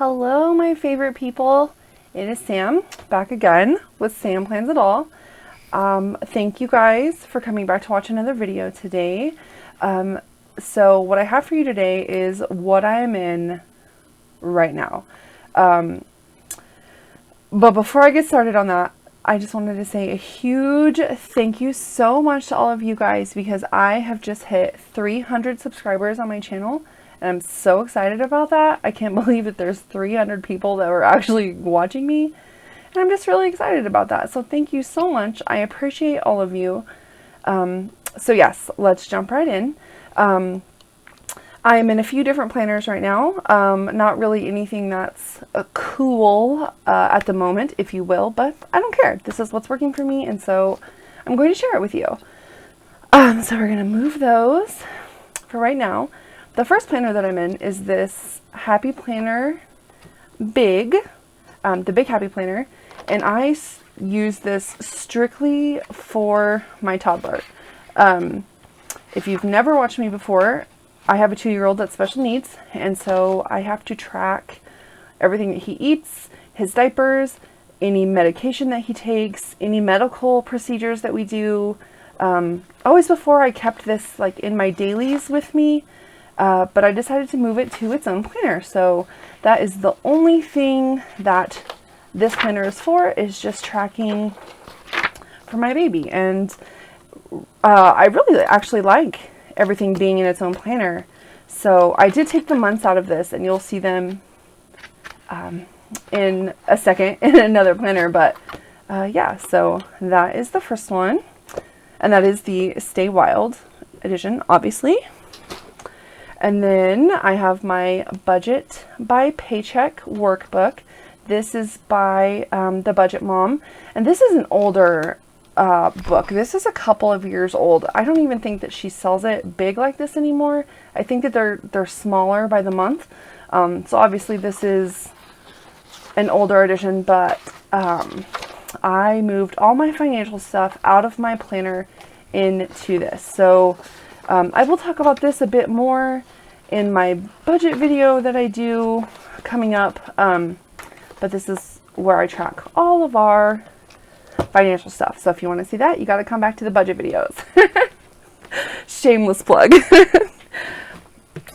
Hello, my favorite people. It is Sam, back again with Sam Plans It All. Thank you guys for coming back to watch another video today. So what I have for you today is what I am in right now. But before I get started on that, I just wanted to say a huge thank you so much to all of you guys, because I have just hit 300 subscribers on my channel. And I'm so excited about that. I can't believe that there's 300 people that were actually watching me. And I'm just really excited about that. So thank you so much. I appreciate all of you. So yes, let's jump right in. I'm in a few different planners right now. Not really anything that's cool at the moment, if you will, but I don't care. This is what's working for me, and so I'm going to share it with you. So we're going to move those for right now. The first planner that I'm in is this Happy Planner Big, the Big Happy Planner, and I use this strictly for my toddler. If you've never watched me before, I have a 2-year-old that's special needs, and so I have to track everything that he eats, his diapers, any medication that he takes, any medical procedures that we do. Always before I kept this like in my dailies with me, but I decided to move it to its own planner. So that is the only thing that this planner is for, is just tracking for my baby. And I really actually like everything being in its own planner. So I did take the months out of this, and you'll see them in a second in another planner. But yeah, so that is the first one, and that is the Stay Wild edition, obviously. And then I have my Budget by Paycheck workbook. This is by the Budget Mom, and this is an older book. This is a couple of years old. I don't even think that she sells it big like this anymore. I think that they're smaller by the month. So obviously this is an older edition, but I moved all my financial stuff out of my planner into this. So I will talk about this a bit more in my budget video that I do coming up. But this is where I track all of our financial stuff. So if you want to see that, you got to come back to the budget videos. Shameless plug.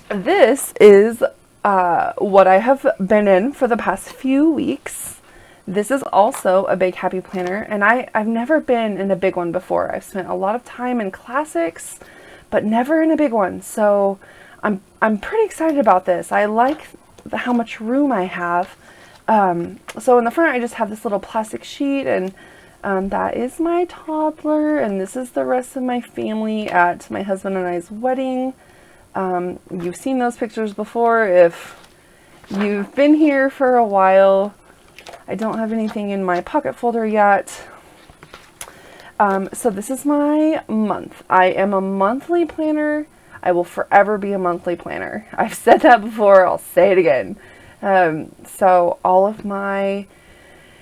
This is what I have been in for the past few weeks. This is also a Big Happy Planner, and I've never been in a big one before. I've spent a lot of time in classics, but never in a big one. So I'm pretty excited about this. I like how much room I have. So in the front, I just have this little plastic sheet, and that is my toddler, and this is the rest of my family at my husband and I's wedding. You've seen those pictures before if you've been here for a while. I don't have anything in my pocket folder yet. So this is my month. I am a monthly planner. I will forever be a monthly planner. I've said that before, I'll say it again. So all of my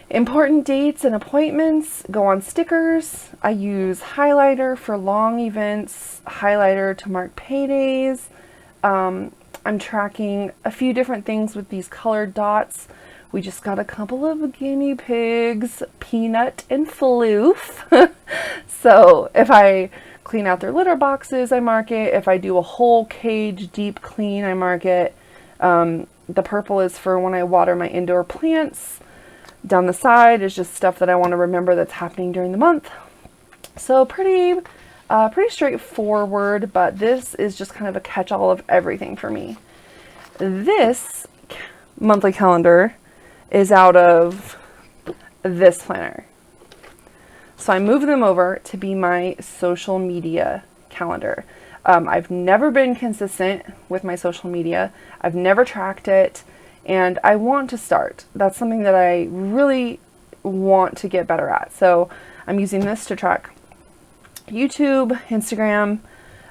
important dates and appointments go on stickers. I use highlighter for long events, highlighter to mark paydays. I'm tracking a few different things with these colored dots. We just got a couple of guinea pigs, Peanut and Floof. So if I clean out their litter boxes, I mark it. If I do a whole cage deep clean, I mark it. The purple is for when I water my indoor plants. Down the side is just stuff that I want to remember that's happening during the month. So pretty straightforward, but this is just kind of a catch-all of everything for me. This monthly calendar is out of this planner. So I moved them over to be my social media calendar. I've never been consistent with my social media. I've never tracked it, and I want to start. That's something that I really want to get better at. So I'm using this to track YouTube, Instagram,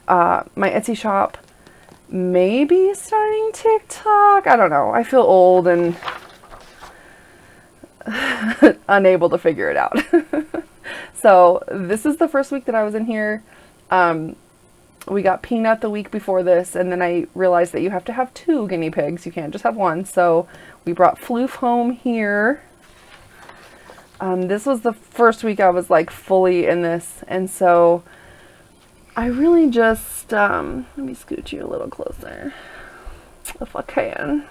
my Etsy shop, maybe starting TikTok. I don't know. I feel old and unable to figure it out. So this is the first week that I was in here. We got Peanut the week before this, and then I realized that you have to have 2 guinea pigs. You can't just have 1. So we brought Floof home here. This was the first week I was like fully in this, and so I really just, let me scoot you a little closer, if I can.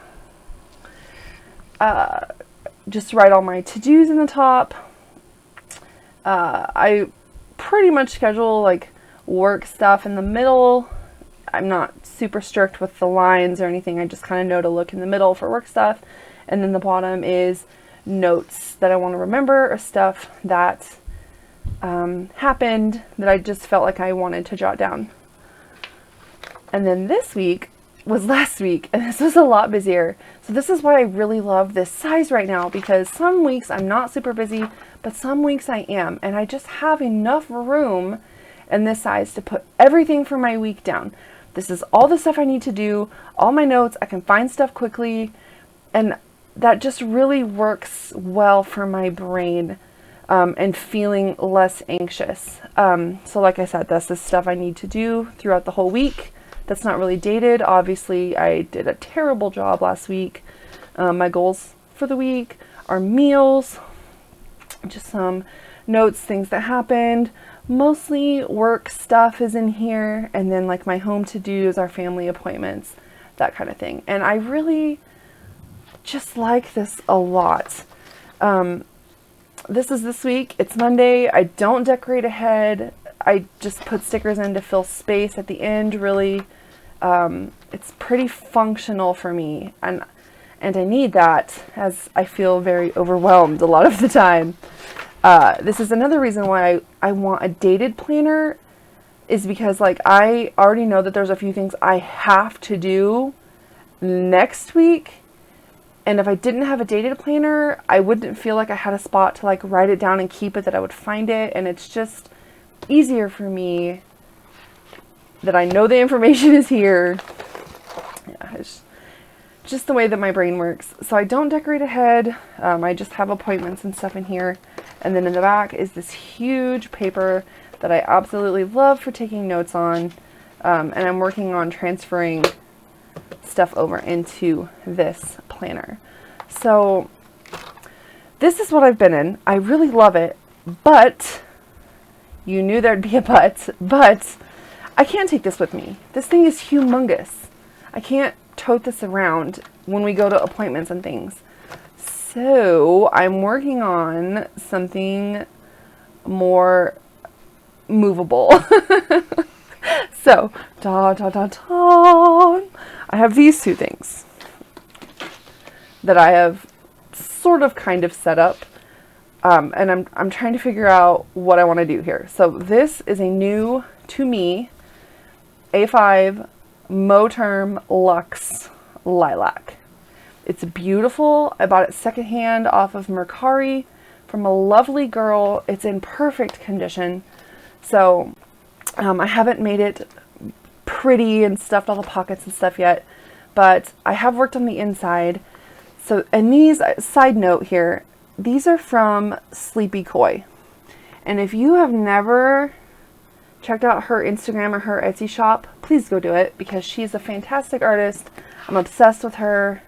Just write all my to-dos in the top. I pretty much schedule like work stuff in the middle. I'm not super strict with the lines or anything. I just kind of know to look in the middle for work stuff. And then the bottom is notes that I want to remember, or stuff that happened that I just felt like I wanted to jot down. And then this week was last week, and this was a lot busier. So this is why I really love this size right now, because some weeks I'm not super busy, but some weeks I am, and I just have enough room in this size to put everything for my week down. This is all the stuff I need to do, all my notes. I can find stuff quickly, and that just really works well for my brain, and feeling less anxious. So like I said, that's the stuff I need to do throughout the whole week. That's not really dated. Obviously, I did a terrible job last week. My goals for the week are meals, just some notes, things that happened. Mostly work stuff is in here, and then like my home to-dos, our family appointments, that kind of thing. And I really just like this a lot. This is this week. It's Monday. I don't decorate ahead. I just put stickers in to fill space at the end, really. It's pretty functional for me, and I need that, as I feel very overwhelmed a lot of the time. This is another reason why I want a dated planner, is because like I already know that there's a few things I have to do next week. And if I didn't have a dated planner, I wouldn't feel like I had a spot to like write it down and keep it, that I would find it. And it's just easier for me that I know the information is here. Yeah, it's just the way that my brain works. So I don't decorate ahead. I just have appointments and stuff in here. And then in the back is this huge paper that I absolutely love for taking notes on. And I'm working on transferring stuff over into this planner. So this is what I've been in. I really love it, but you knew there'd be a but I can't take this with me. This thing is humongous. I can't tote this around when we go to appointments and things. So I'm working on something more movable. So, I have these 2 things that I have sort of kind of set up, and I'm trying to figure out what I want to do here. So this is a new, to me, A5 Moterm Luxe Lilac. It's beautiful. I bought it secondhand off of Mercari from a lovely girl. It's in perfect condition. So I haven't made it pretty and stuffed all the pockets and stuff yet, but I have worked on the inside. So, and these, side note here, these are from Sleepy Koi. And if you have never checked out her Instagram or her Etsy shop, please go do it, because she's a fantastic artist. I'm obsessed with her.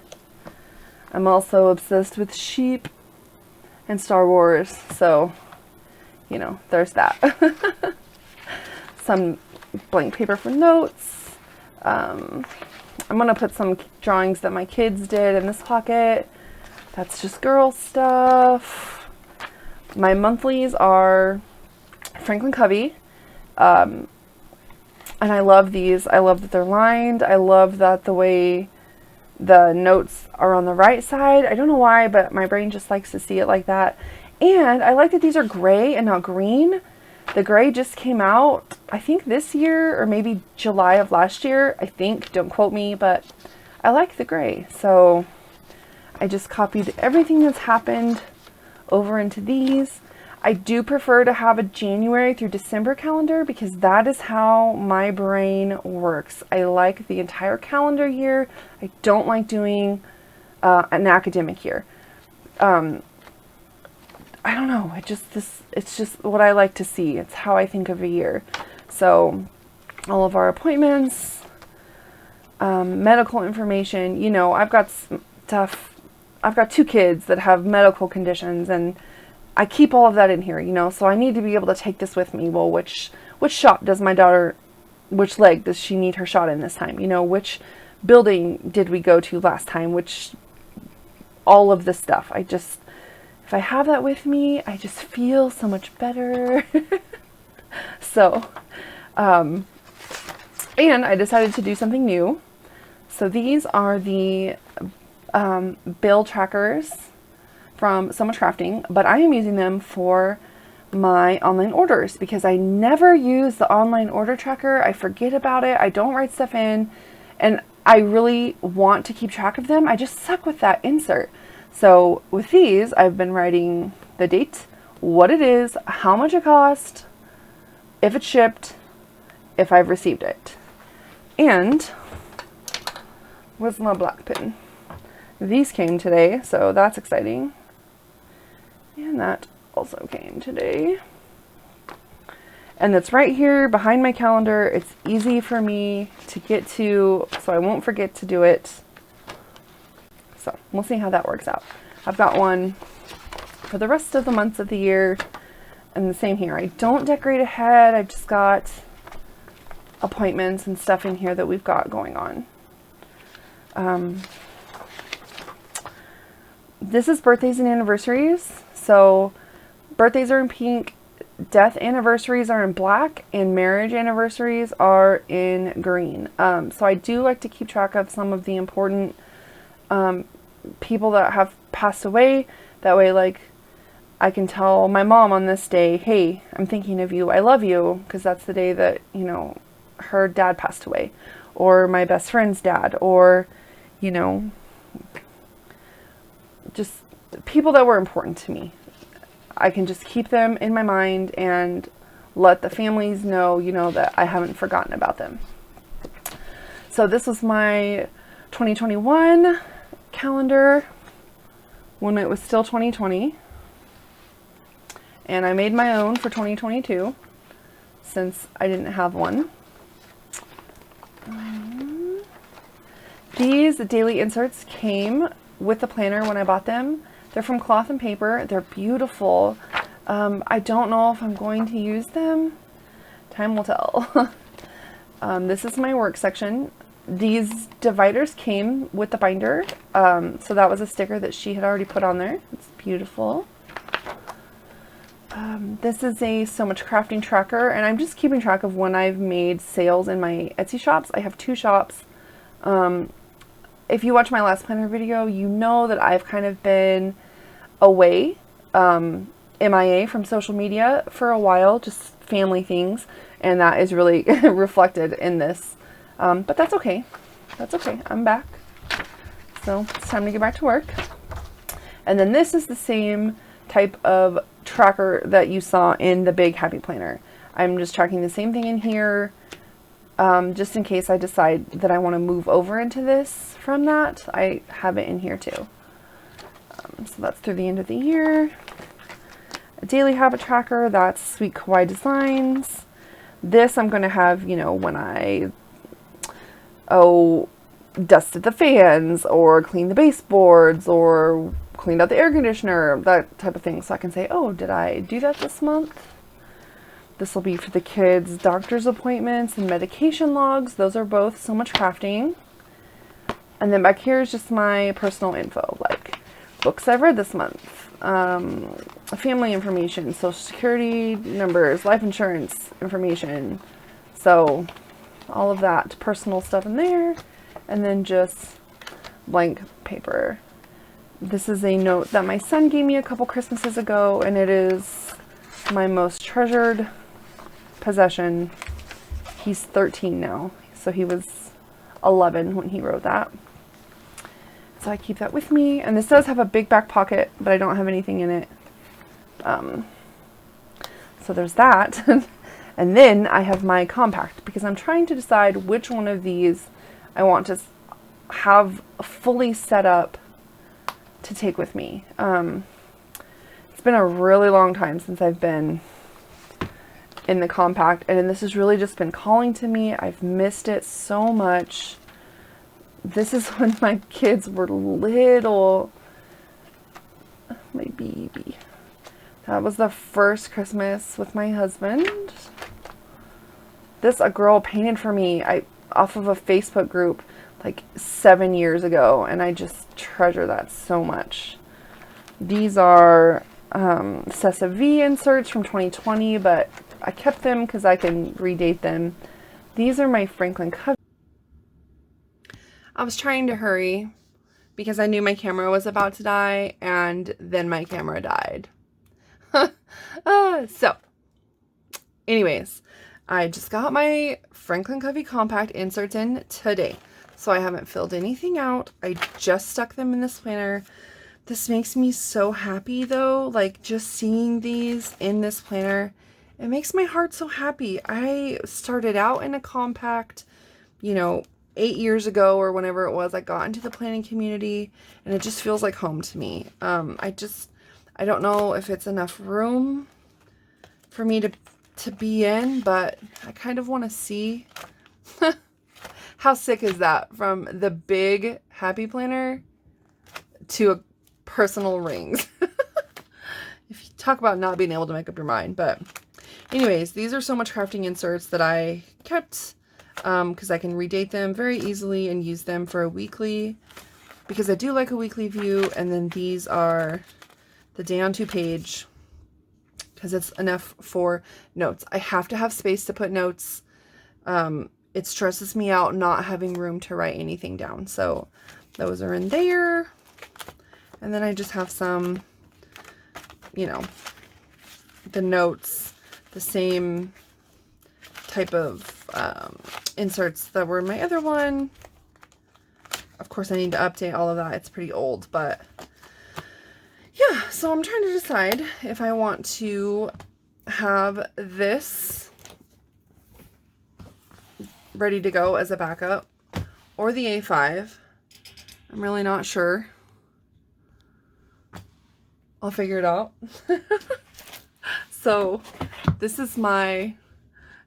I'm also obsessed with sheep and Star Wars. So, you know, there's that. Some blank paper for notes. I'm going to put some drawings that my kids did in this pocket. That's just girl stuff. My monthlies are Franklin Covey. And I love these. I love that they're lined. I love that the way the notes are on the right side. I don't know why, but my brain just likes to see it like that. And I like that these are gray and not green. The gray just came out, I think this year, or maybe July of last year, I think. Don't quote me, but I like the gray. So I just copied everything that's happened over into these. I do prefer to have a January through December calendar, because that is how my brain works. I like the entire calendar year. I don't like doing an academic year. I don't know. It's just what I like to see. It's how I think of a year. So all of our appointments, medical information. You know, I've got stuff. I've got 2 kids that have medical conditions, and I keep all of that in here, you know, so I need to be able to take this with me. Well, which shot does my daughter, which leg does she need her shot in this time? You know, which building did we go to last time? All of this stuff. If I have that with me, I just feel so much better. So, and I decided to do something new. So these are the bill trackers from So Much Crafting, but I am using them for my online orders because I never use the online order tracker. I forget about it. I don't write stuff in, and I really want to keep track of them. I just suck with that insert. So with these, I've been writing the date, what it is, how much it cost, if it's shipped, if I've received it. And where's my black pen? These came today, so that's exciting. And that also came today. And it's right here behind my calendar. It's easy for me to get to, so I won't forget to do it. So we'll see how that works out. I've got one for the rest of the months of the year. And the same here. I don't decorate ahead. I've just got appointments and stuff in here that we've got going on. This is birthdays and anniversaries. So birthdays are in pink, death anniversaries are in black, and marriage anniversaries are in green. So I do like to keep track of some of the important people that have passed away. That way, like, I can tell my mom on this day, hey, I'm thinking of you, I love you, because that's the day that, you know, her dad passed away, or my best friend's dad, or, you know, just people that were important to me. I can just keep them in my mind and let the families know, you know, that I haven't forgotten about them. So this was my 2021 calendar when it was still 2020. And I made my own for 2022 since I didn't have one. These daily inserts came with the planner when I bought them. They're from Cloth and Paper. They're beautiful. I don't know if I'm going to use them. Time will tell. This is my work section. These dividers came with the binder. So that was a sticker that she had already put on there. It's beautiful. This is a So Much Crafting tracker, and I'm just keeping track of when I've made sales in my Etsy shops. I have 2 shops. If you watch my last planner video, you know that I've kind of been away, MIA from social media for a while, just family things, and that is really reflected in this. But that's okay. That's okay. I'm back. So it's time to get back to work. And then this is the same type of tracker that you saw in the big happy planner. I'm just tracking the same thing in here, just in case I decide that I want to move over into this from that. I have it in here too. So that's through the end of the year. A daily habit tracker, that's Sweet Kawaii Designs. This I'm going to have, you know, when I dusted the fans or cleaned the baseboards or cleaned out the air conditioner, that type of thing. So I can say, oh, did I do that this month? This will be for the kids' doctor's appointments and medication logs. Those are both So Much Crafting. And then back here is just my personal info, like books I've read this month, family information, social security numbers, life insurance information. So all of that personal stuff in there, and then just blank paper. This is a note that my son gave me a couple Christmases ago, and it is my most treasured possession. He's 13 now, so he was 11 when he wrote that. So I keep that with me, and this does have a big back pocket, but I don't have anything in it. So there's that. And then I have my compact, because I'm trying to decide which one of these I want to have fully set up to take with me. It's been a really long time since I've been in the compact, and this has really just been calling to me. I've missed it so much. This is when my kids were little. My baby. That was the first Christmas with my husband. This a girl painted for me off of a Facebook group like 7 years ago, and I just treasure that so much. These are Cessa V inserts from 2020, but I kept them because I can redate them. These are my Franklin Covey. I was trying to hurry because I knew my camera was about to die, and then my camera died. So, anyways, I just got my Franklin Covey compact inserts in today, so I haven't filled anything out. I just stuck them in this planner. This makes me so happy though, like just seeing these in this planner, it makes my heart so happy. I started out in a compact, you know, 8 years ago or whenever it was I got into the planning community, and it just feels like home to me. I don't know if it's enough room for me to be in, but I kind of want to see. How sick is that? From the big happy planner to a personal rings. If you talk about not being able to make up your mind. But anyways, these are so much crafting inserts that I kept because I can redate them very easily and use them for a weekly, because I do like a weekly view. And then these are the day on 2 page, because it's enough for notes. I have to have space to put notes. It stresses me out not having room to write anything down. So those are in there. And then I just have some, you know, the notes, the same type of inserts that were in my other one. Of course, I need to update all of that. It's pretty old, but yeah, so I'm trying to decide if I want to have this ready to go as a backup or the A5. I'm really not sure. I'll figure it out. So this is my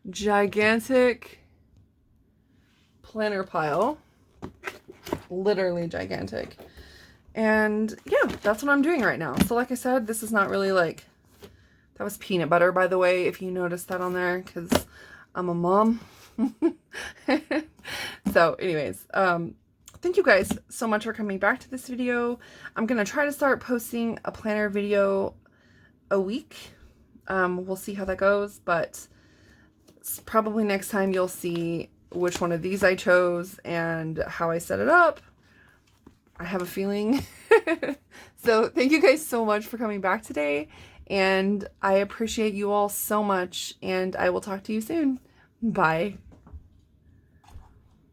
gigantic planner pile. Literally gigantic. And yeah, that's what I'm doing right now. So like I said, this is not really like, that was peanut butter, by the way, if you noticed that on there, because I'm a mom. So anyways, thank you guys so much for coming back to this video. I'm going to try to start posting a planner video a week. We'll see how that goes, but probably next time you'll see which one of these I chose and how I set it up. I have a feeling. So thank you guys so much for coming back today, and I appreciate you all so much, and I will talk to you soon. Bye.